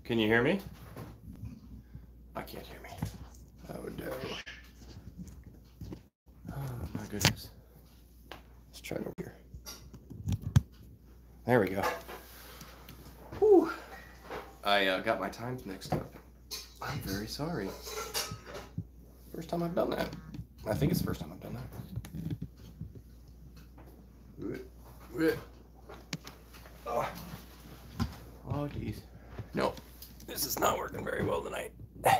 Can you hear me? I can't hear me. Oh no. Oh my goodness. Let's try it over here. There we go. Whew. I got my times mixed up. I'm very sorry. First time I've done that. I think it's the first time I've done that. Oh geez. Nope. This is not working very well tonight. See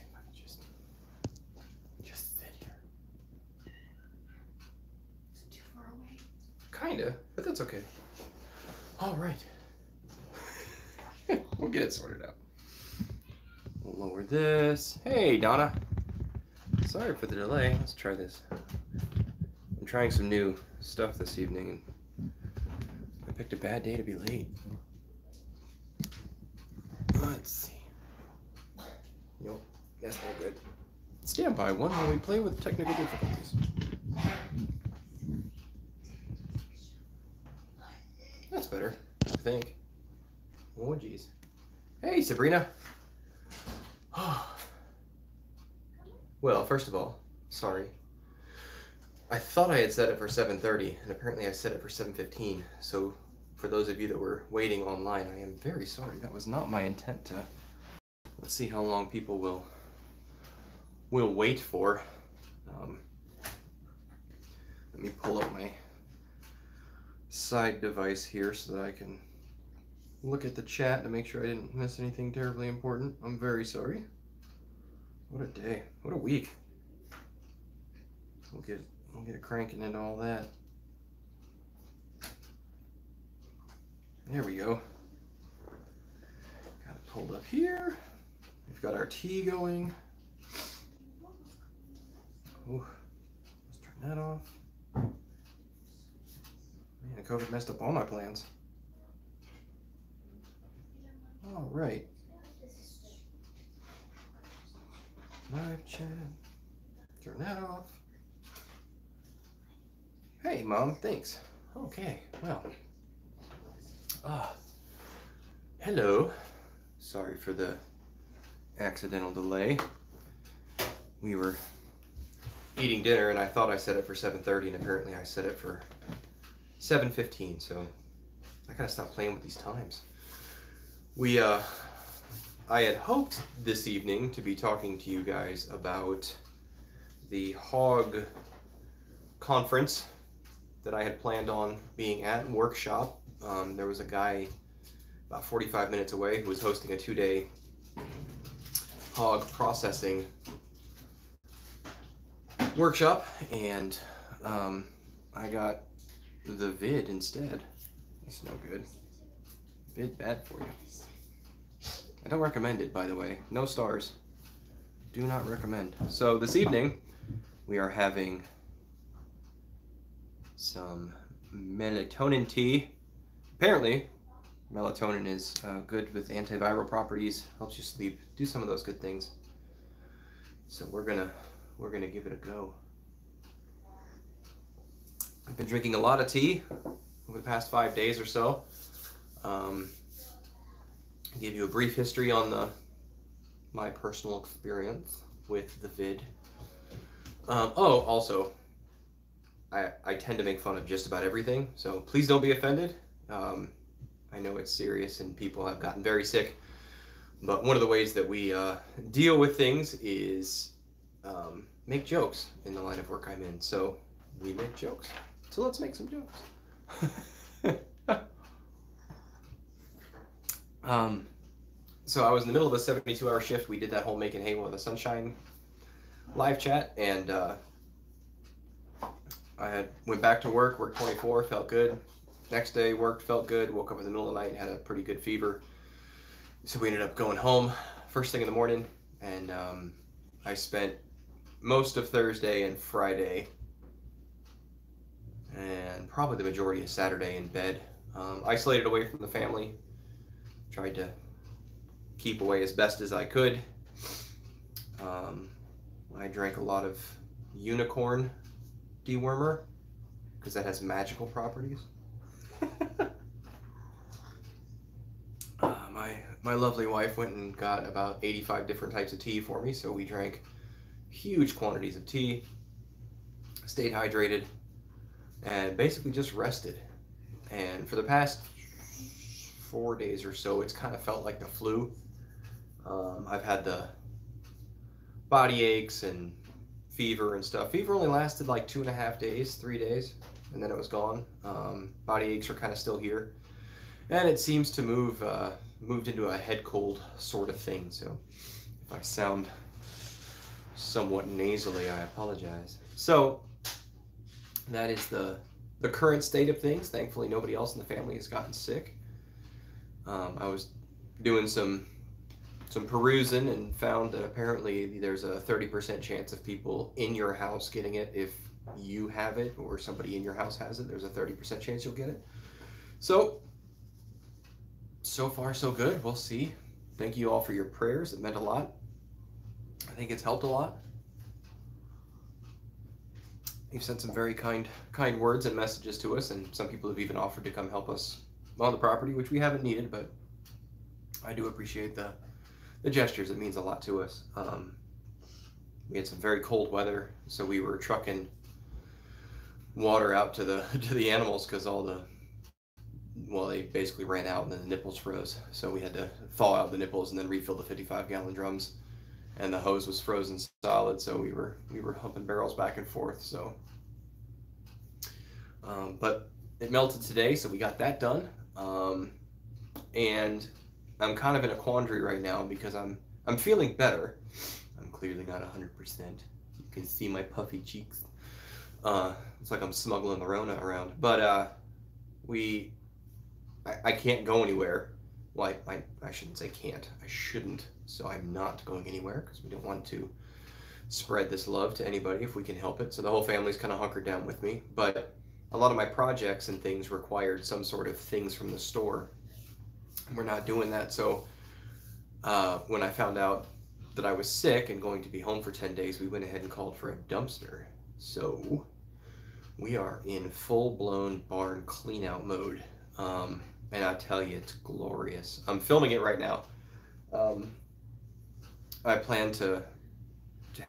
if I can just sit here. Is it too far away? Kinda, but that's okay. All right. We'll get it sorted out. We'll lower this. Hey, Donna. Sorry for the delay. Let's try this. I'm trying some new stuff this evening, and I picked a bad day to be late. Let's see. Nope, that's not good. Stand by one while we play with technical difficulties. That's better, I think. Oh, geez. Hey, Sabrina. Well, first of all, sorry. I thought I had set it for 7:30, and apparently I set it for 7:15. So, for those of you that were waiting online, I am very sorry. That was not my intent to. Let's see how long people will wait for. Let me pull up my side device here so that I can look at the chat to make sure I didn't miss anything terribly important. I'm very sorry. What a day. What a week. We'll get it cranking into all that. There we go. Got it pulled up here. We've got our tea going. Ooh, let's turn that off. Man, COVID messed up all my plans. All right. Live chat. Turn that off. Hey, Mom, thanks. Okay, well. Hello. Sorry for the accidental delay. We were eating dinner and I thought I set it for 7:30 and apparently I set it for 7:15, so I gotta stop playing with these times. I had hoped this evening to be talking to you guys about the Hog conference that I had planned on being at, workshop. There was a guy about 45 minutes away who was hosting a 2-day hog processing workshop, and I got the vid instead. It's no good. Vid bad for you. I don't recommend it, by the way. No stars. Do not recommend. So this evening, we are having some melatonin tea. Apparently, melatonin is good with antiviral properties, helps you sleep, do some of those good things. So we're gonna give it a go. I've been drinking a lot of tea over the past 5 days or so. Give you a brief history on my personal experience with the vid. Also, I tend to make fun of just about everything, so please don't be offended. I know it's serious and people have gotten very sick, but one of the ways that we deal with things is make jokes in the line of work I'm in. So we make jokes. So let's make some jokes. So I was in the middle of a 72-hour shift. We did that whole Making Hay with the Sunshine live chat, and I went back to work, worked 24, felt good. Next day, worked, felt good, woke up in the middle of the night and had a pretty good fever. So we ended up going home first thing in the morning, and I spent most of Thursday and Friday and probably the majority of Saturday in bed, isolated away from the family. Tried to keep away as best as I could. I drank a lot of unicorn dewormer because that has magical properties. my lovely wife went and got about 85 different types of tea for me, so we drank huge quantities of tea, stayed hydrated, and basically just rested. And for the past 4 days or so, it's kind of felt like the flu. I've had the body aches and fever and stuff. Fever only lasted like 2.5 days, 3 days, and then it was gone. Body aches are kind of still here, and it seems to moved into a head cold sort of thing. So if I sound somewhat nasally, I apologize. So that is the current state of things. Thankfully, nobody else in the family has gotten sick. I was doing some perusing and found that apparently there's a 30% chance of people in your house getting it if you have it or somebody in your house has it. There's a 30% chance you'll get it. So far so good. We'll see. Thank you all for your prayers. It meant a lot. I think it's helped a lot. You've sent some very kind words and messages to us, and some people have even offered to come help us on the property, which we haven't needed, but I do appreciate the gestures. It means a lot to us. We had some very cold weather, so we were trucking water out to the animals because they basically ran out and then the nipples froze. So we had to thaw out the nipples and then refill the 55-gallon drums. And the hose was frozen solid, so we were humping barrels back and forth. So, but it melted today, so we got that done. And I'm kind of in a quandary right now because I'm feeling better. I'm clearly not 100%. You can see my puffy cheeks. It's like I'm smuggling the Rona around. But I can't go anywhere. Well, I shouldn't say can't. I shouldn't. So I'm not going anywhere because we don't want to spread this love to anybody if we can help it. So the whole family's kind of hunkered down with me. But a lot of my projects and things required some sort of things from the store. We're not doing that. So when I found out that I was sick and going to be home for 10 days, we went ahead and called for a dumpster. So we are in full-blown barn clean-out mode. And I tell you, it's glorious. I'm filming it right now. I plan to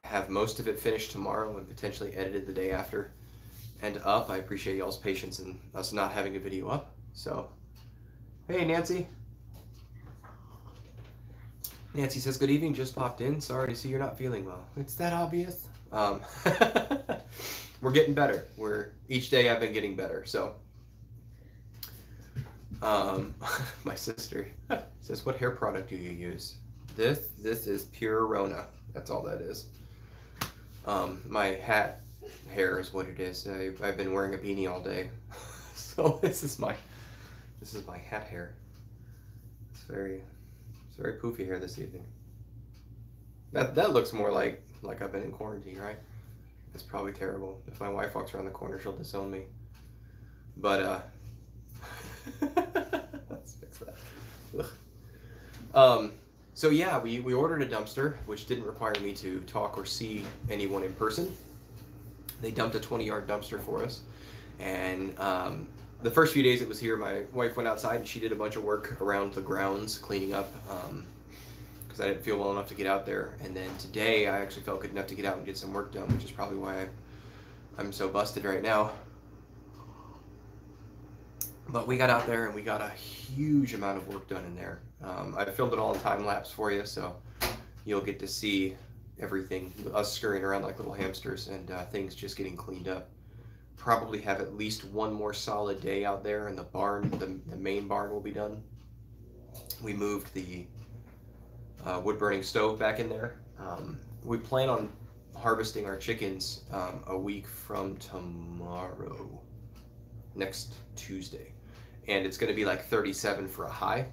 have most of it finished tomorrow and potentially edited the day after and up. I appreciate y'all's patience in us not having a video up. So, hey Nancy. Nancy says, good evening, just popped in. Sorry to see you're not feeling well. It's that obvious. We're getting better. Each day I've been getting better, so. My sister says, what hair product do you use? This is pure Rona. That's all that is. My hat hair is what it is. I've been wearing a beanie all day. So this is my hat hair. It's very poofy hair this evening. That looks more like I've been in quarantine, right? It's probably terrible. If my wife walks around the corner, she'll disown me. But let's fix that. So yeah, we ordered a dumpster, which didn't require me to talk or see anyone in person. They dumped a 20-yard dumpster for us, and the first few days it was here, my wife went outside and she did a bunch of work around the grounds, cleaning up, because I didn't feel well enough to get out there. And then today I actually felt good enough to get out and get some work done, which is probably why I'm so busted right now. But we got out there and we got a huge amount of work done in there. I filmed it all in time lapse for you, so you'll get to see everything, us scurrying around like little hamsters and things just getting cleaned up. Probably have at least one more solid day out there, and the barn, the main barn will be done. We moved the wood burning stove back in there. We plan on harvesting our chickens a week from tomorrow, next Tuesday. And it's going to be like 37 for a high.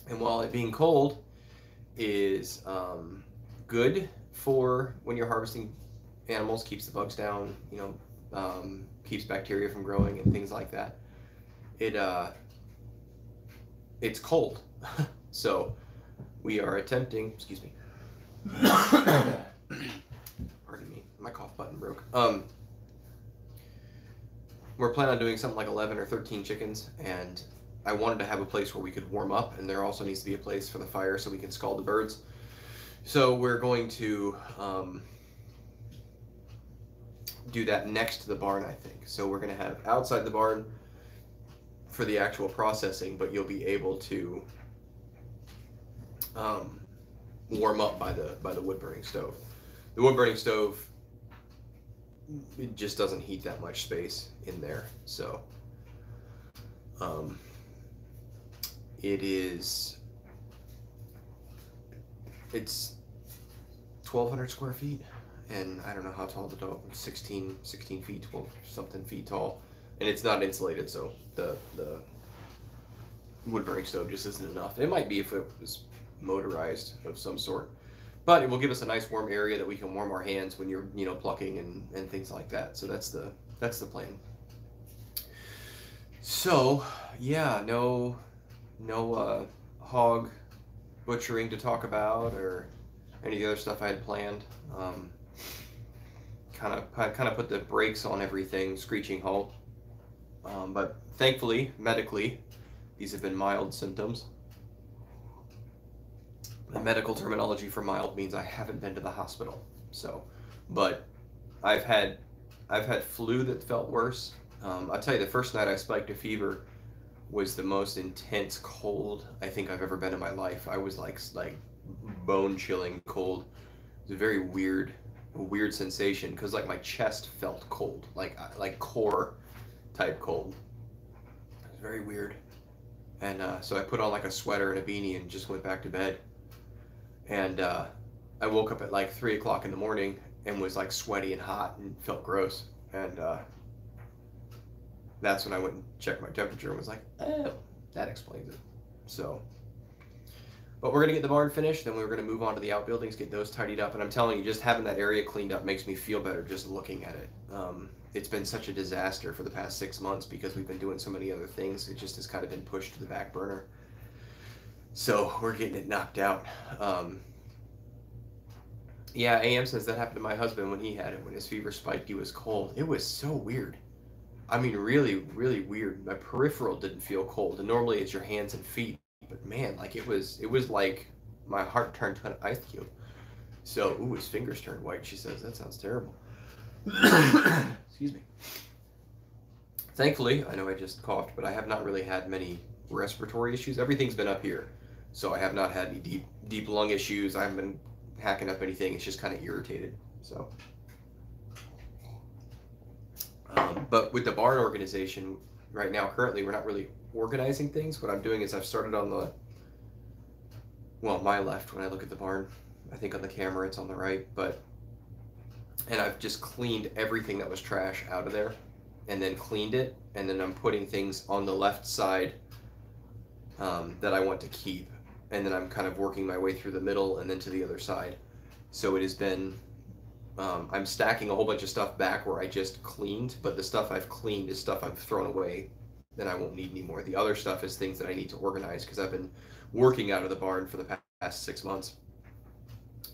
And while it being cold is good for when you're harvesting animals, keeps the bugs down, you know, keeps bacteria from growing and things like that. It's cold. So we are attempting, excuse me. Pardon me, my cough button broke. We're planning on doing something like 11 or 13 chickens, and I wanted to have a place where we could warm up, and there also needs to be a place for the fire so we can scald the birds. So we're going to do that next to the barn, I think. So we're going to have outside the barn for the actual processing, but you'll be able to warm up by the wood burning stove. The wood burning stove, it just doesn't heat that much space in there, so it's 1,200 square feet, and I don't know how tall the dog, 16 feet, 12 something feet tall, and it's not insulated, so the wood burning stove just isn't enough. It might be if it was motorized of some sort, but it will give us a nice warm area that we can warm our hands when you're, you know, plucking and things like that. So that's the plan. So yeah, no hog butchering to talk about or any of the other stuff I had planned. Kind of put the brakes on everything, screeching halt. But thankfully, medically, these have been mild symptoms. The medical terminology for mild means I haven't been to the hospital. So, but I've had flu that felt worse. I'll tell you, the first night I spiked a fever was the most intense cold I think I've ever been in my life. I was like bone chilling cold. It was a very weird sensation because like my chest felt cold, like core type cold. It was very weird. And so I put on like a sweater and a beanie and just went back to bed. And I woke up at like 3 o'clock in the morning and was like sweaty and hot and felt gross. And that's when I went and checked my temperature and was like, oh, that explains it. So, but we're gonna get the barn finished, then we're gonna move on to the outbuildings, get those tidied up. And I'm telling you, just having that area cleaned up makes me feel better just looking at it. It's been such a disaster for the past 6 months because we've been doing so many other things. It just has kind of been pushed to the back burner. So we're getting it knocked out. Yeah, AM says that happened to my husband when he had it. When his fever spiked, he was cold. It was so weird. I mean, really, really weird. My peripheral didn't feel cold, and normally it's your hands and feet. But man, like it was like my heart turned to an ice cube. So, ooh, his fingers turned white. She says that sounds terrible. Excuse me. Thankfully, I know I just coughed, but I have not really had many respiratory issues. Everything's been up here, so I have not had any deep lung issues. I haven't been hacking up anything. It's just kind of irritated. So, but with the barn organization right now, currently we're not really organizing things. What I'm doing is I've started on my left when I look at the barn. I think on the camera it's on the right, and I've just cleaned everything that was trash out of there and then cleaned it, and then I'm putting things on the left side that I want to keep, and then I'm kind of working my way through the middle and then to the other side. So it has been, I'm stacking a whole bunch of stuff back where I just cleaned, but the stuff I've cleaned is stuff I've thrown away that I won't need anymore. The other stuff is things that I need to organize because I've been working out of the barn for the past 6 months,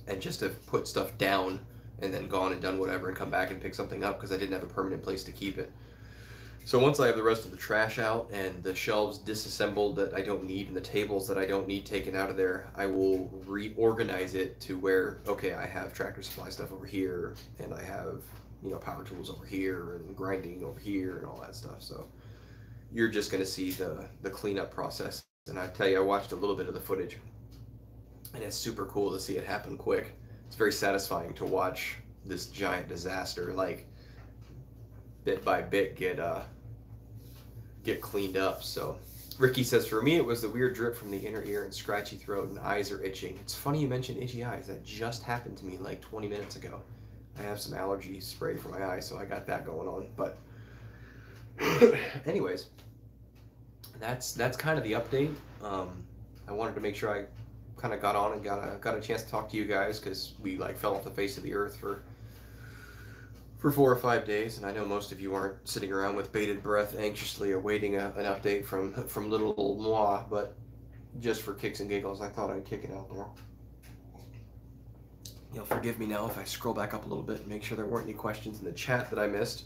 and just have put stuff down and then gone and done whatever and come back and pick something up because I didn't have a permanent place to keep it. So once I have the rest of the trash out and the shelves disassembled that I don't need and the tables that I don't need taken out of there, I will reorganize it to where, okay, I have Tractor Supply stuff over here, and I have, you know, power tools over here and grinding over here and all that stuff. So you're just going to see the cleanup process. And I tell you, I watched a little bit of the footage, and it's super cool to see it happen quick. It's very satisfying to watch this giant disaster, like, bit by bit get cleaned up. So Ricky says, for me it was the weird drip from the inner ear and scratchy throat and eyes are itching. It's funny you mentioned itchy eyes. That just happened to me like 20 minutes ago. I have some allergy spray for my eyes, so I got that going on. But anyways, that's kind of the update. I wanted to make sure I kind of got on and got a chance to talk to you guys, because we like fell off the face of the earth for 4 or 5 days, and I know most of you aren't sitting around with bated breath anxiously awaiting an update from little old moi, but just for kicks and giggles, I thought I'd kick it out there. You'll forgive me now if I scroll back up a little bit and make sure there weren't any questions in the chat that I missed.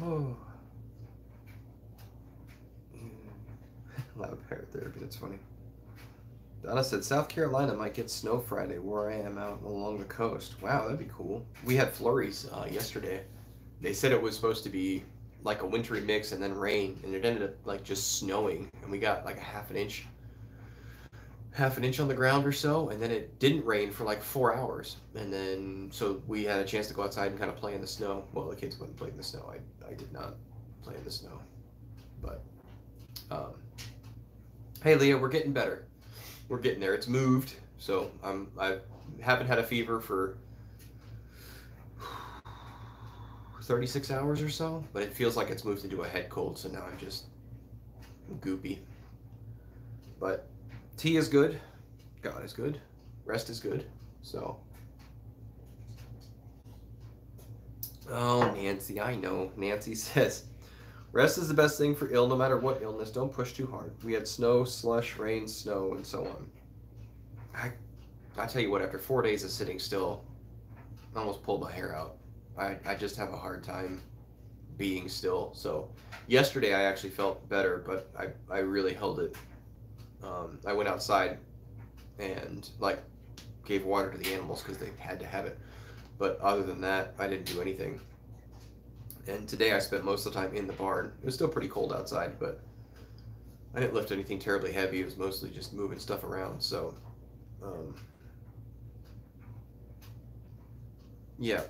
Oh. Loud parrot therapy, that's funny. Donna said, South Carolina might get snow Friday where I am out along the coast. Wow, that'd be cool. We had flurries yesterday. They said it was supposed to be like a wintry mix and then rain, and it ended up like just snowing, and we got like a half an inch on the ground or so, and then it didn't rain for like 4 hours, and then so we had a chance to go outside and kind of play in the snow. Well, the kids wouldn't play in the snow. I did not play in the snow, but hey Leah, we're getting better. We're getting there. It's moved, so I haven't had a fever for 36 hours or so, but it feels like it's moved into a head cold, so now I'm just goopy. But tea is good, God is good, rest is good, so. Oh, Nancy, I know. Nancy says, rest is the best thing for ill, no matter what illness. Don't push too hard. We had snow, slush, rain, snow, and so on. I tell you what, after 4 days of sitting still, I almost pulled my hair out. I just have a hard time being still. So yesterday I actually felt better, but I really held it. I went outside and like gave water to the animals because they had to have it. But other than that, I didn't do anything. And today I spent most of the time in the barn. It was still pretty cold outside, but I didn't lift anything terribly heavy. It was mostly just moving stuff around. So, yeah.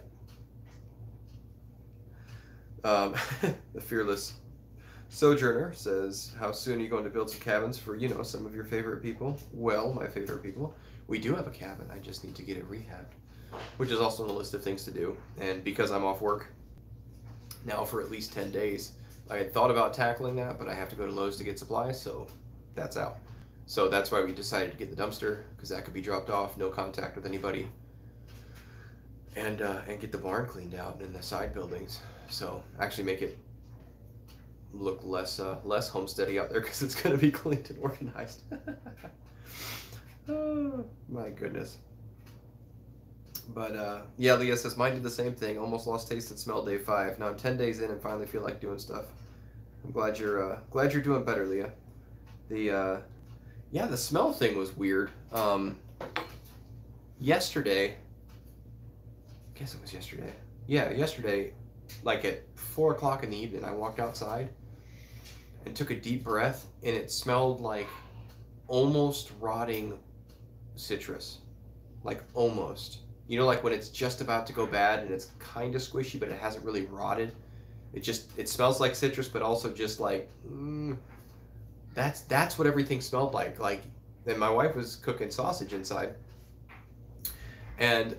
The Fearless Sojourner says, how soon are you going to build some cabins for, you know, some of your favorite people? Well, my favorite people. We do have a cabin. I just need to get it rehabbed, which is also on the list of things to do. And because I'm off work now for at least 10 days, I had thought about tackling that, but I have to go to Lowe's to get supplies, so that's out. So that's why we decided to get the dumpster, because that could be dropped off, no contact with anybody, and get the barn cleaned out and the side buildings. So actually make it look less homesteady out there, because it's going to be cleaned and organized. Oh, my goodness. But yeah, Leah says, mine did the same thing. Almost lost taste and smell day 5. Now I'm 10 days in and finally feel like doing stuff. I'm glad you're doing better, Leah. The smell thing was weird. Yesterday, I guess it was yesterday. Yeah, yesterday, like at 4 o'clock in the evening, I walked outside and took a deep breath, and it smelled like almost rotting citrus. Like almost. You know, like when it's just about to go bad and it's kind of squishy, but it hasn't really rotted. It smells like citrus, but also just like, that's what everything smelled like. Like, then my wife was cooking sausage inside, and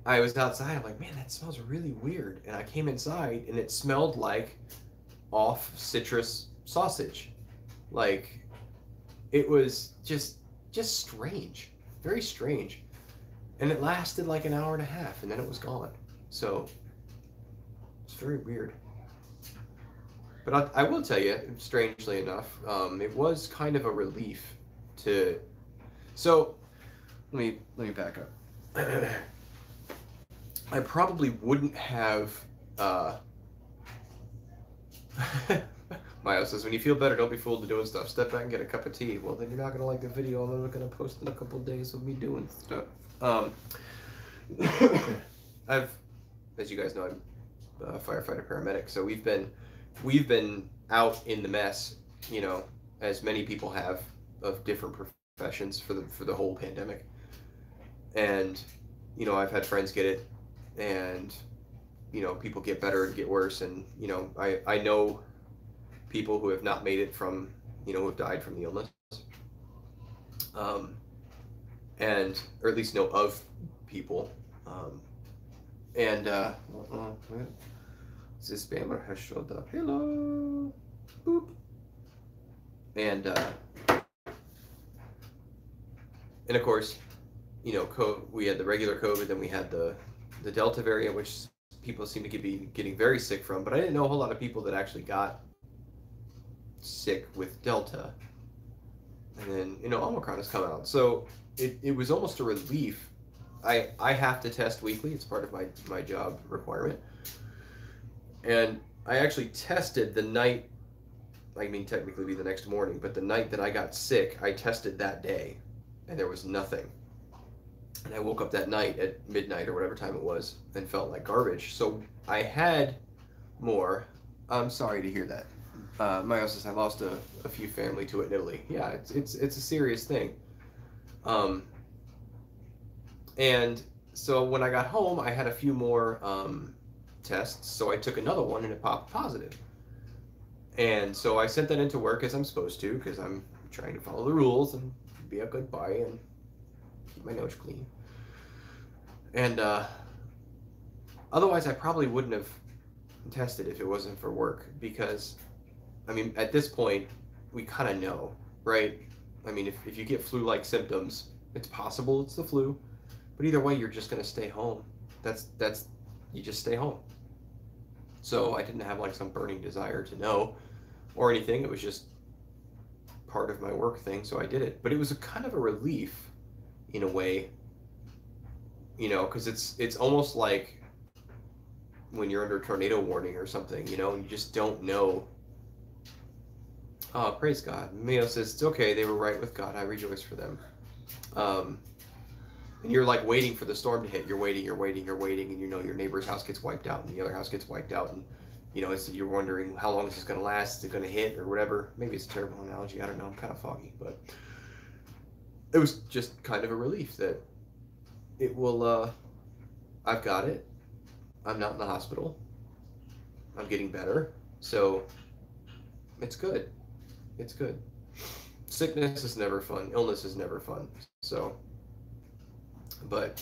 I was outside. I'm like, man, that smells really weird. And I came inside, and it smelled like off citrus sausage. Like, it was just strange, very strange. And it lasted like an hour and a half, and then it was gone. So it's very weird. But I will tell you, strangely enough, it was kind of a relief to. So let me back up. I probably wouldn't have. Maya says, when you feel better, don't be fooled to doing stuff. Step back and get a cup of tea. Well, then you're not going to like the video I'm going to post in a couple of days of me doing stuff. As you guys know, I'm a firefighter paramedic, so we've been out in the mess, you know, as many people have of different professions for the whole pandemic. And, you know, I've had friends get it, and, you know, people get better and get worse, and, you know, I know people who have not made it from, you know, who have died from the illness. And, or at least know of people. This spammer has showed up. Hello. Boop. And of course, you know, we had the regular COVID, then we had the Delta variant, which people seem to be getting very sick from. But I didn't know a whole lot of people that actually got sick with Delta. And then, you know, Omicron has come out. So it was almost a relief. I have to test weekly. It's part of my job requirement. And I actually tested the night, I mean, technically be the next morning, but the night that I got sick, I tested that day and there was nothing. And I woke up that night at midnight or whatever time it was and felt like garbage. So I had more. I'm sorry to hear that. Meiosis, I lost a few family to it in Italy. Yeah, it's a serious thing. Um, and so when I got home, I had a few more tests. So I took another one and it popped positive. And so I sent that into work as I'm supposed to because I'm trying to follow the rules and be a good boy and keep my nose clean. And otherwise, I probably wouldn't have tested if it wasn't for work because, I mean, at this point, we kind of know, right? I mean, if you get flu-like symptoms, it's possible it's the flu, but either way, you're just going to stay home. That's you just stay home. So I didn't have like some burning desire to know or anything. It was just part of my work thing, so I did it. But it was a kind of a relief in a way, you know, because it's almost like when you're under a tornado warning or something, you know, and you just don't know. Oh, praise God. Mayo says, it's okay, they were right with God. I rejoice for them. And you're like waiting for the storm to hit. You're waiting, and you know your neighbor's house gets wiped out and the other house gets wiped out. And, you know, you're wondering how long is this going to last? Is it going to hit or whatever? Maybe it's a terrible analogy. I don't know. I'm kind of foggy. But it was just kind of a relief that it will, I've got it. I'm not in the hospital. I'm getting better. So it's good. It's good. Sickness is never fun. Illness is never fun. So, but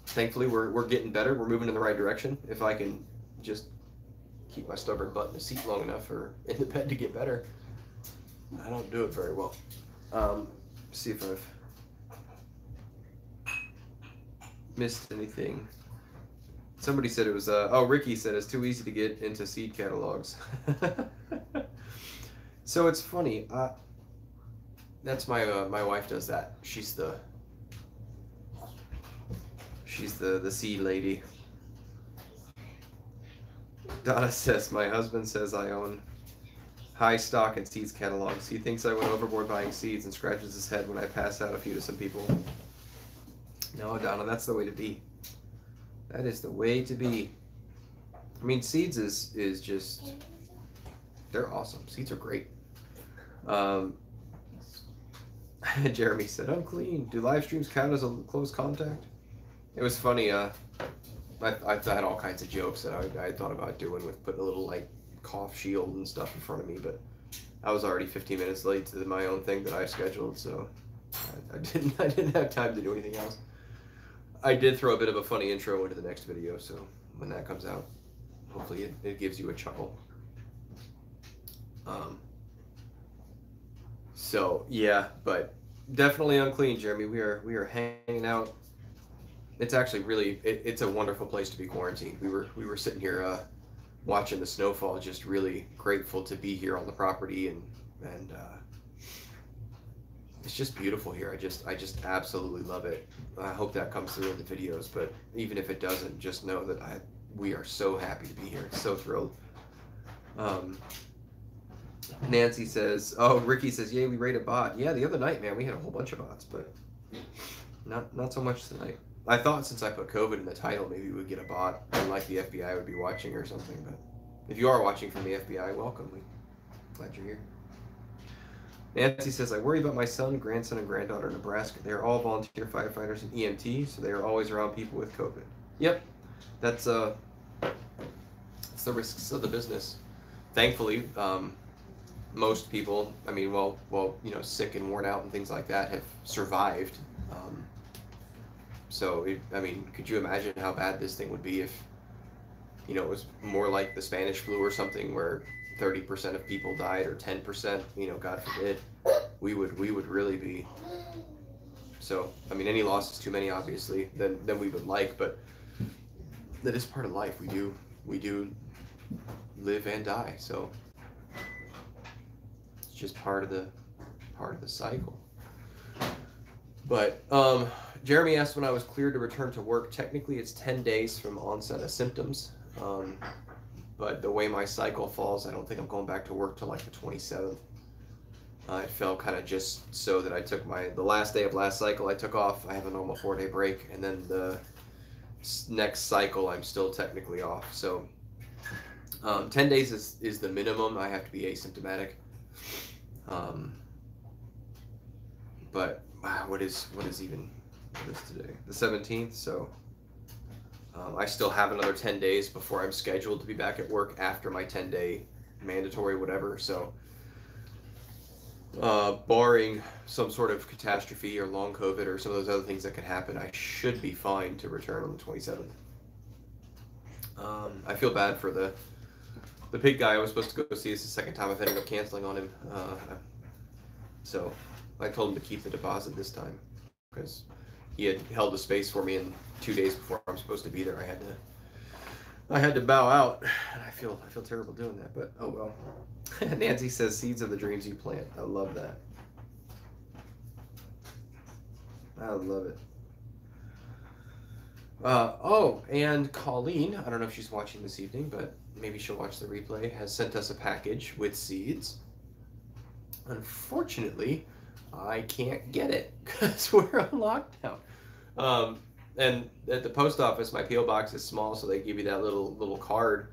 thankfully we're getting better. We're moving in the right direction. If I can just keep my stubborn butt in the seat long enough or in the bed to get better. I don't do it very well. See if I've missed anything. Somebody said it was, Ricky said it's too easy to get into seed catalogs. So it's funny. That's my wife does that. She's the seed lady. Donna says, my husband says I own high stock in seeds catalogs. He thinks I went overboard buying seeds and scratches his head when I pass out a few to some people. No, Donna, that's the way to be. That is the way to be. I mean, seeds is just, they're awesome. Seeds are great. Jeremy said, unclean. Do live streams count as a close contact? It was funny. I had all kinds of jokes that I thought about doing with putting a little like cough shield and stuff in front of me, but I was already 15 minutes late to my own thing that I scheduled, so I didn't have time to do anything else. I did throw a bit of a funny intro into the next video, so when that comes out, hopefully it gives you a chuckle. So yeah, but definitely unclean, Jeremy. We are hanging out. It's actually really it's a wonderful place to be quarantined. We were sitting here watching the snowfall, just really grateful to be here on the property, and it's just beautiful here. I just absolutely love it. I hope that comes through in the videos, but even if it doesn't, just know that we are so happy to be here. So thrilled. Nancy says, Ricky says, yay, we raid a bot. Yeah, the other night, man, we had a whole bunch of bots, but not so much tonight. I thought since I put COVID in the title, maybe we would get a bot, and like the FBI would be watching or something, but if you are watching from the FBI, welcome. We're glad you're here. Nancy says, I worry about my son, grandson, and granddaughter in Nebraska. They are all volunteer firefighters and EMT, so they are always around people with COVID. Yep, that's the risks of the business. Thankfully, most people, I mean, well, you know, sick and worn out and things like that have survived. So, I mean, could you imagine how bad this thing would be if, you know, it was more like the Spanish flu or something where 30% of people died or 10%, you know, God forbid, we would really be. So, I mean, any loss is too many, obviously, than we would like, but that is part of life. We do live and die, so it's just part of the cycle. But Jeremy asked when I was cleared to return to work. Technically, it's 10 days from onset of symptoms. but the way my cycle falls, I don't think I'm going back to work till like the 27th. It fell kind of just so that I took the last day of last cycle I took off. I have a normal 4-day break, and then the next cycle I'm still technically off. So 10 days is the minimum. I have to be asymptomatic. But wow, what is today? The 17th. So I still have another 10 days before I'm scheduled to be back at work after my 10-day mandatory whatever. So barring some sort of catastrophe or long COVID or some of those other things that could happen, I should be fine to return on the 27th. I feel bad for the pig guy I was supposed to go see. This is the second time I've ended up canceling on him. So I told him to keep the deposit this time because he had held a space for me, and 2 days before I'm supposed to be there, I had to bow out. And I feel terrible doing that, but oh well. Nancy says, "Seeds of the dreams you plant." I love that. I love it. Oh, and Colleen, I don't know if she's watching this evening, but maybe she'll watch the replay, has sent us a package with seeds. Unfortunately, I can't get it because we're on lockdown. And at the post office, my P.O. box is small, so they give you that little card.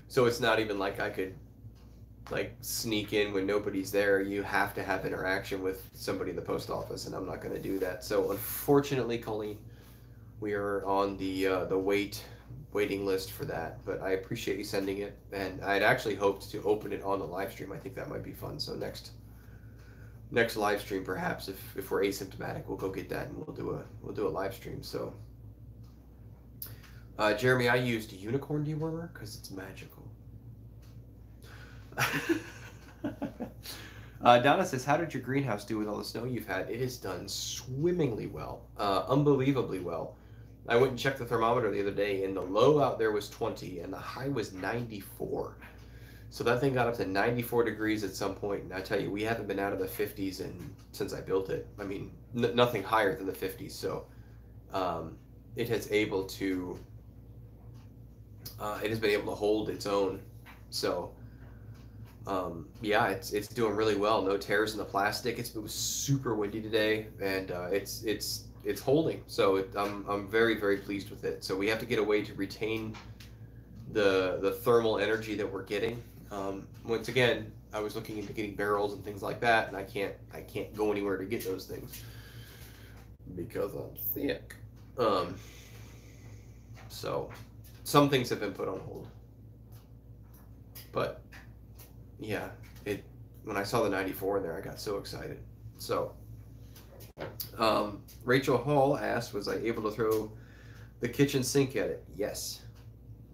So it's not even like I could like sneak in when nobody's there. You have to have interaction with somebody in the post office, and I'm not going to do that. So unfortunately, Colleen, we are on the waiting list for that. But I appreciate you sending it, and I'd actually hoped to open it on the live stream. I think that might be fun. So next live stream, perhaps if we're asymptomatic, we'll go get that and we'll do a live stream. So Jeremy, I used unicorn dewormer because it's magical. Donna says, "How did your greenhouse do with all the snow you've had?" It has done swimmingly well, unbelievably well. I went and checked the thermometer the other day, and the low out there was 20 and the high was 94. So that thing got up to 94 degrees at some point, and I tell you, we haven't been out of the 50s since I built it. I mean, nothing higher than the 50s. So it has been able to hold its own. So yeah, it's doing really well. No tears in the plastic. It was super windy today, and it's holding. So I'm very, very pleased with it. So we have to get a way to retain the thermal energy that we're getting. Once again, I was looking into getting barrels and things like that, and I can't go anywhere to get those things because I'm sick. So some things have been put on hold, but yeah, when I saw the 94 in there, I got so excited. So Rachel Hall asked, "Was I able to throw the kitchen sink at it?" Yes,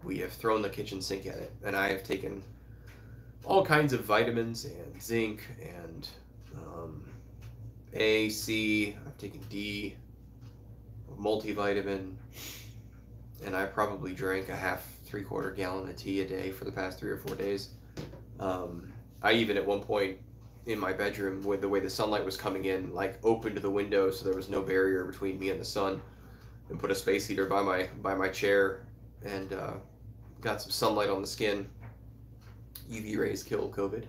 we have thrown the kitchen sink at it, and I have taken all kinds of vitamins and zinc and A, C. I've taken D, multivitamin, and I probably drank a 3/4 gallon of tea a day for the past 3 or 4 days. I even at one point in my bedroom, with the way the sunlight was coming in, like opened the window so there was no barrier between me and the sun, and put a space heater by my chair, and got some sunlight on the skin. UV rays kill COVID.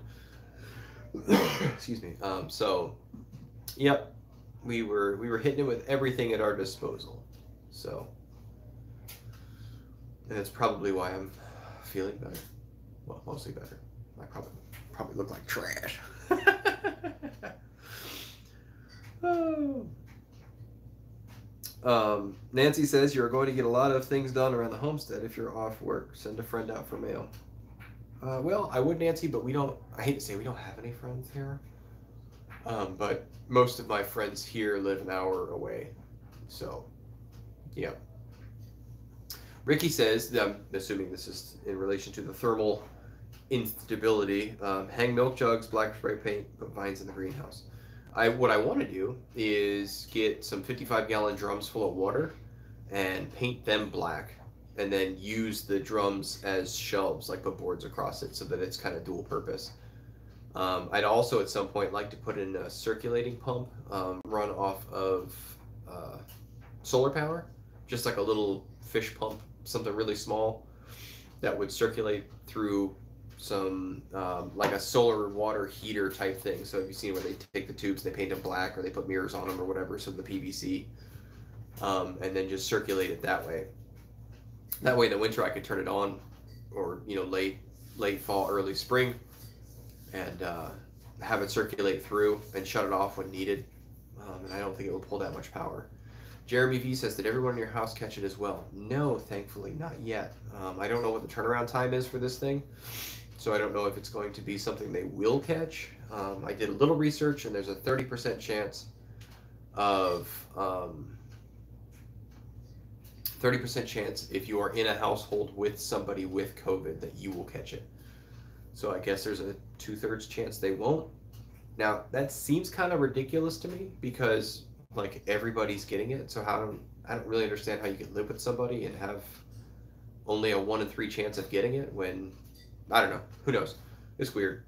Excuse me. So, yep, we were hitting it with everything at our disposal. So, and that's probably why I'm feeling better. Well, mostly better. I probably look like trash. Oh. Nancy says, "You're going to get a lot of things done around the homestead if you're off work. Send a friend out for mail." Well, I would, Nancy, but I hate to say we don't have any friends here. But most of my friends here live an hour away. So, yeah. Ricky says, I'm assuming this is in relation to the thermal instability, hang milk jugs, black spray paint, put vines in the greenhouse. What I want to do is get some 55-gallon drums full of water and paint them black, and then use the drums as shelves, like put boards across it so that it's kind of dual purpose. I'd also at some point like to put in a circulating pump, run off of solar power, just like a little fish pump, something really small that would circulate through some like a solar water heater type thing. So have you seen where they take the tubes, they paint them black, or they put mirrors on them or whatever, so the PVC, and then just circulate it that way. That way in the winter I could turn it on, or late fall, early spring, and have it circulate through and shut it off when needed. And I don't think it will pull that much power. Jeremy V says, did everyone in your house catch it as well? No, thankfully not yet. I don't know what the turnaround time is for this thing, so I don't know if it's going to be something they will catch. I did a little research, and there's a 30% chance of 30% chance if you are in a household with somebody with COVID that you will catch it. So I guess there's a 2/3 chance they won't. Now that seems kind of ridiculous to me, because like everybody's getting it. So I don't really understand how you can live with somebody and have only a 1 in 3 chance of getting it, when I don't know. Who knows? It's weird.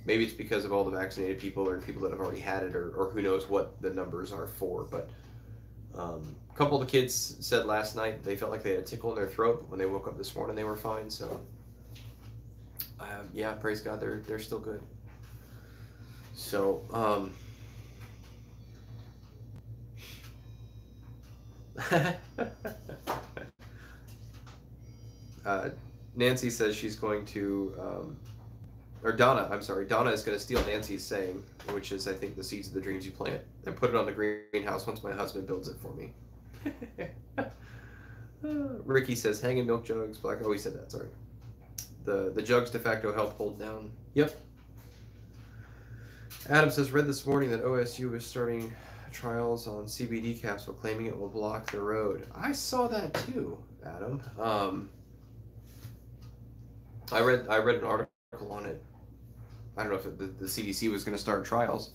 Maybe it's because of all the vaccinated people or people that have already had it, or who knows what the numbers are for. But a couple of the kids said last night they felt like they had a tickle in their throat, but when they woke up this morning they were fine. So yeah, praise God, they're still good. So Nancy says she's going to or Donna, I'm sorry, Donna is going to steal Nancy's saying, which is, I think, the seeds of the dreams you plant, and put it on the greenhouse once my husband builds it for me. Ricky says, hanging milk jugs, black. Oh, he said that, sorry. The jugs de facto help hold down. Yep. Adam says, read this morning that OSU is starting trials on CBD capsule, claiming it will block the road. I saw that too, Adam. I read an article on it. I don't know if the CDC was going to start trials.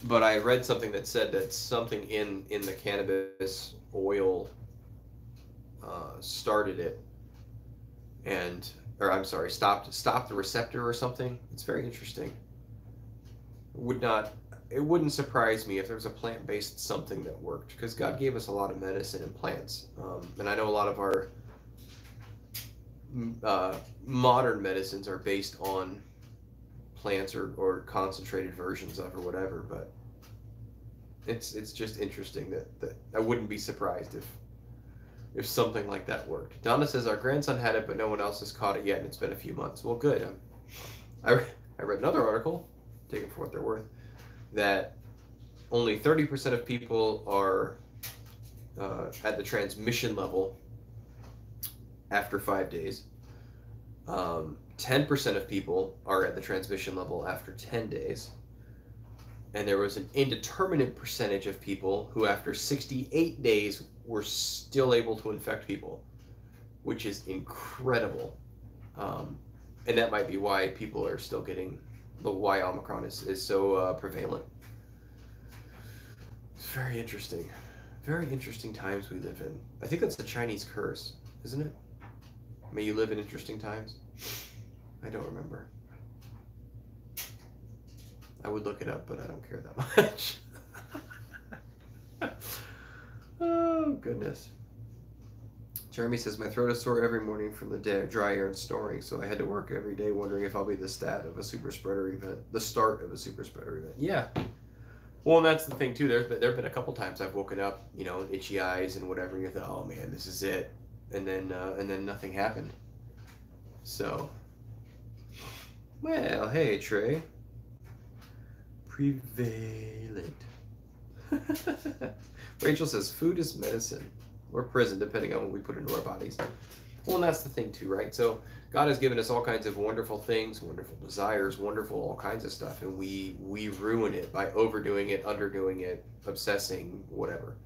But I read something that said that something in the cannabis oil started it, stopped the receptor or something. It's very interesting. It wouldn't surprise me if there was a plant-based something that worked, because God gave us a lot of medicine and plants, and I know a lot of our modern medicines are based on plants or concentrated versions of or whatever, but it's just interesting that I wouldn't be surprised if something like that worked. Donna says, our grandson had it, but no one else has caught it yet, and it's been a few months. Well, good. I read another article, take it for what they're worth, that only 30% of people are at the transmission level after 5 days. 10% of people are at the transmission level after 10 days. And there was an indeterminate percentage of people who after 68 days were still able to infect people, which is incredible. And that might be why people are still getting, why Omicron is so prevalent. It's very interesting. Very interesting times we live in. I think that's the Chinese curse, isn't it? May you live in interesting times? I don't remember. I would look it up, but I don't care that much. Oh, goodness. Jeremy says, my throat is sore every morning from the dry air and snoring, so I had to work every day wondering if I'll be the start of a super spreader event. Yeah. Well, and that's the thing, too. There have been a couple times I've woken up, itchy eyes and whatever, and you thought, oh, man, this is it. And then nothing happened. So, well, hey, Trey. Prevalent. Rachel says, food is medicine or prison, depending on what we put into our bodies. Well, and that's the thing too, right? So God has given us all kinds of wonderful things, wonderful desires, wonderful all kinds of stuff, and we ruin it by overdoing it, underdoing it, obsessing, whatever.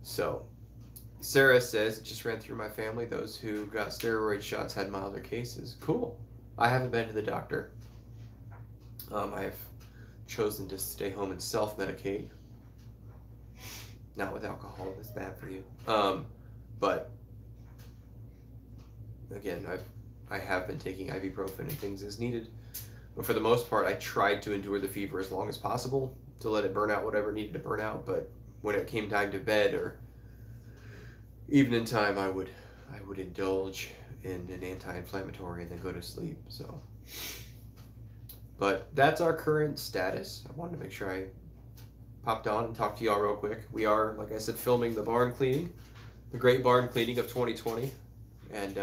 So Sarah says, it just ran through my family. Those who got steroid shots had milder cases. Cool. I haven't been to the doctor. I've chosen to stay home and self-medicate. Not with alcohol, that's bad for you. But again, I have been taking ibuprofen and things as needed. But for the most part, I tried to endure the fever as long as possible to let it burn out whatever needed to burn out. But when it came time to bed or evening time, I would indulge in an anti-inflammatory and then go to sleep. So, but that's our current status. I wanted to make sure I popped on and talked to y'all real quick. We are, like I said, filming the barn cleaning, the great barn cleaning of 2020, and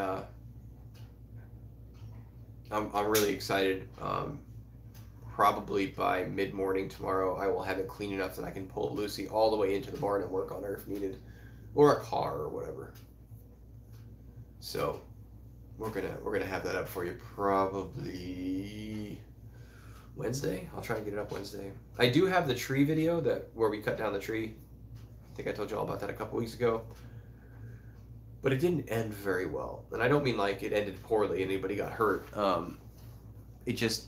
I'm really excited. Probably by mid-morning tomorrow, I will have it clean enough that I can pull Lucy all the way into the barn and work on her if needed, or a car or whatever. So we're gonna have that up for you probably Wednesday. I'll try and get it up Wednesday. I do have the tree video where we cut down the tree. I think I told you all about that a couple weeks ago. But it didn't end very well, and I don't mean like it ended poorly. Anybody got hurt? It just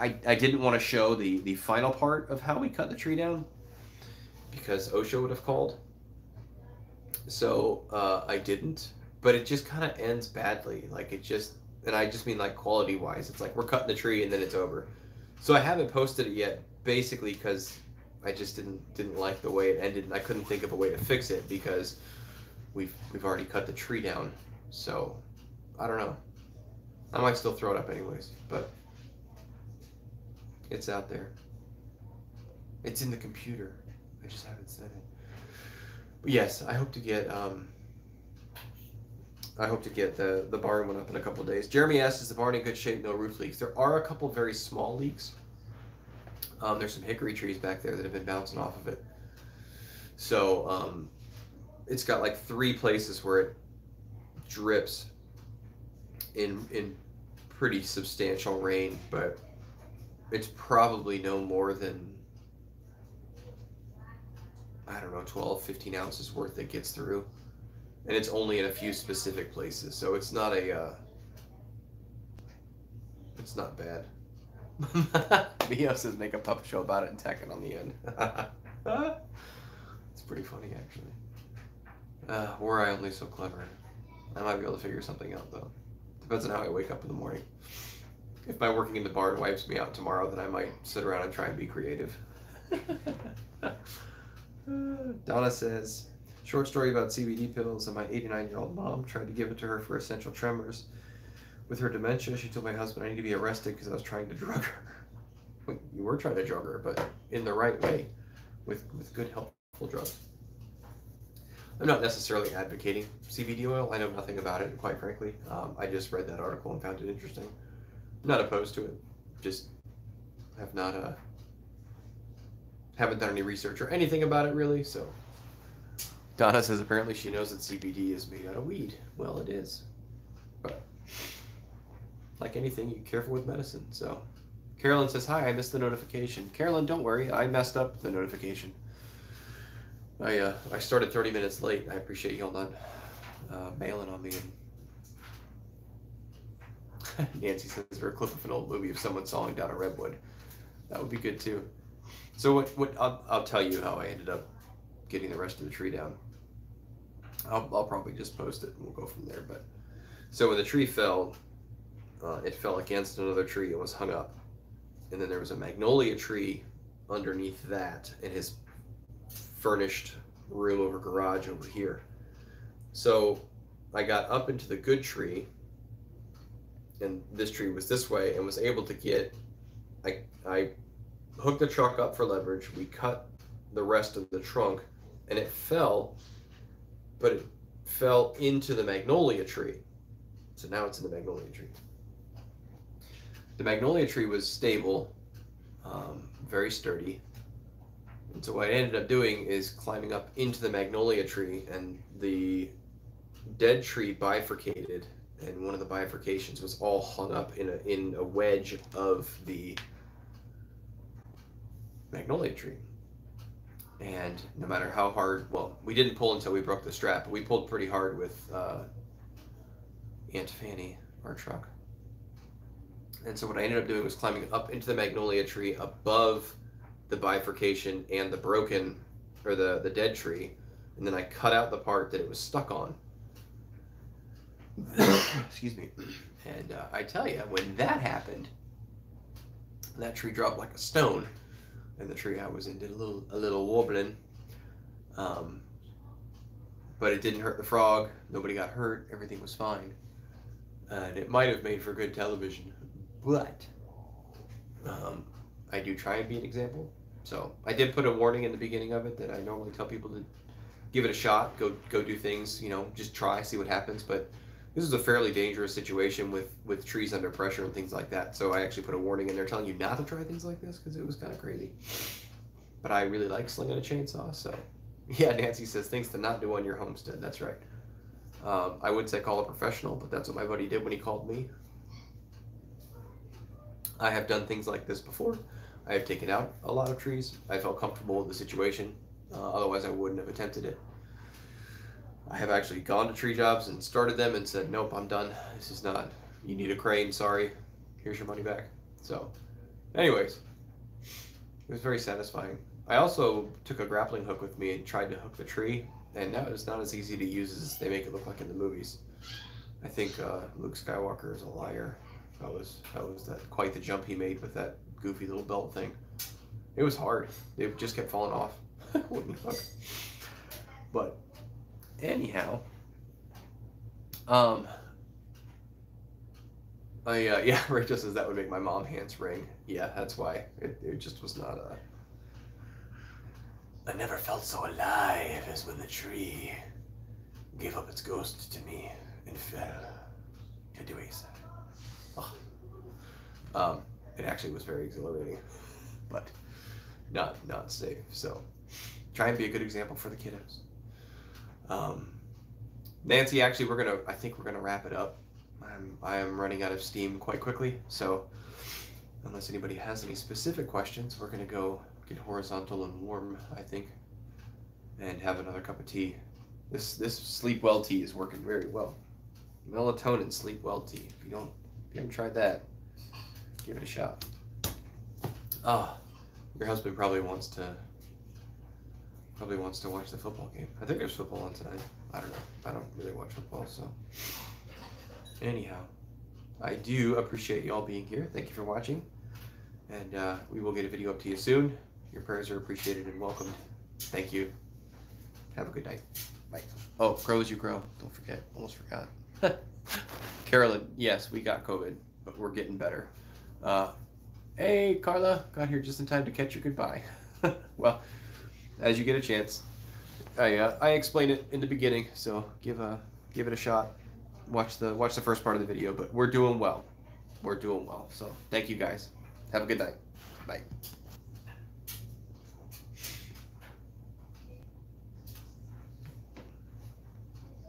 I didn't want to show the final part of how we cut the tree down because OSHA would have called. So I didn't, but it just kind of ends badly. Like it just, and I just mean like quality wise. It's like we're cutting the tree and then it's over. So I haven't posted it yet, basically because I just didn't like the way it ended, and I couldn't think of a way to fix it because we've already cut the tree down. So I don't know. I might still throw it up anyways, but it's out there. It's in the computer. I just haven't said it. But yes, I hope to get the barn one up in a couple of days. Jeremy asks, is the barn in good shape? No roof leaks. There are a couple very small leaks. There's some hickory trees back there that have been bouncing off of it. So it's got like 3 places where it drips in pretty substantial rain, but it's probably no more than, I don't know, 12, 15 ounces worth that gets through. And it's only in a few specific places, so it's not it's not bad. Mio says make a puppet show about it and tack it on the end. It's pretty funny, actually. Were I only so clever. I might be able to figure something out, though. Depends on how I wake up in the morning. If my working in the barn wipes me out tomorrow, then I might sit around and try and be creative. Donna says, short story about CBD pills, and my 89-year-old mom tried to give it to her for essential tremors. With her dementia, she told my husband I need to be arrested because I was trying to drug her. Well, you were trying to drug her, but in the right way, with good, helpful drugs. I'm not necessarily advocating CBD oil. I know nothing about it, quite frankly. I just read that article and found it interesting. I'm not opposed to it. Just have not haven't done any research or anything about it really. So Donna says apparently she knows that CBD is made out of weed. Well, it is, but like anything, you careful with medicine. So Carolyn says, hi, I missed the notification. Carolyn, don't worry, I messed up the notification. I started 30 minutes late. I appreciate y'all not mailing on me. And Nancy says there's a clip of an old movie of someone sawing down a redwood. That would be good too. So what I'll tell you how I ended up getting the rest of the tree down. I'll probably just post it and we'll go from there. But so when the tree fell, it fell against another tree and was hung up. And then there was a magnolia tree underneath that in his furnished room over garage over here. So I got up into the good tree, and this tree was this way, and was able to get, I hooked the truck up for leverage. We cut the rest of the trunk, and it fell, but it fell into the magnolia tree. So now it's in the magnolia tree. The magnolia tree was stable, very sturdy. And so what I ended up doing is climbing up into the magnolia tree, and the dead tree bifurcated, and one of the bifurcations was all hung up in a wedge of the magnolia tree. And no matter how hard, well, we didn't pull until we broke the strap, but we pulled pretty hard with Aunt Fanny, our truck. And so what I ended up doing was climbing up into the magnolia tree above the bifurcation and the broken, or the dead tree, and then I cut out the part that it was stuck on. Excuse me. And I tell you, when that happened, that tree dropped like a stone, and the tree I was in did a little wobbling. but it didn't hurt the frog. Nobody got hurt. Everything was fine. And it might have made for good television, but I do try and be an example. So I did put a warning in the beginning of it that I normally tell people to give it a shot, go do things, just try, see what happens. But this is a fairly dangerous situation with trees under pressure and things like that. So I actually put a warning in there telling you not to try things like this because it was kind of crazy. But I really like slinging a chainsaw, so yeah. Nancy says things to not do on your homestead. That's right. I would say call a professional, but that's what my buddy did when he called me. I have done things like this before. I have taken out a lot of trees. I felt comfortable with the situation. Otherwise, I wouldn't have attempted it. I have actually gone to tree jobs and started them and said, nope, I'm done. This is not, you need a crane, sorry. Here's your money back. So, anyways, it was very satisfying. I also took a grappling hook with me and tried to hook the tree, and that was not as easy to use as they make it look like in the movies. I think Luke Skywalker is a liar. That was quite the jump he made with that goofy little belt thing. It was hard. They just kept falling off. Wouldn't hook. But anyhow, yeah, Rachel says that would make my mom hands ring. Yeah, that's why it just was not a. I never felt so alive as when the tree gave up its ghost to me and fell into a oh. It actually was very exhilarating, but not safe. So try and be a good example for the kiddos. Nancy, actually, I think we're gonna wrap it up. I am running out of steam quite quickly, so unless anybody has any specific questions, we're gonna go get horizontal and warm, I think, and have another cup of tea. This sleep well tea is working very well. Melatonin sleep well tea. If you haven't tried that, give it a shot. Your husband probably wants to watch the football game. I think there's football on tonight. I don't know. I don't really watch football, so anyhow, I do appreciate y'all being here. Thank you for watching, and we will get a video up to you soon. Your prayers are appreciated and welcomed. Thank you. Have a good night. Bye. Oh, grow as you grow. Don't forget. Almost forgot. Carolyn, yes, we got COVID, but we're getting better. Hey, Carla, got here just in time to catch your goodbye. Well, as you get a chance, I explained it in the beginning, so give it a shot. Watch the first part of the video, but we're doing well. We're doing well. So thank you guys. Have a good night. Bye.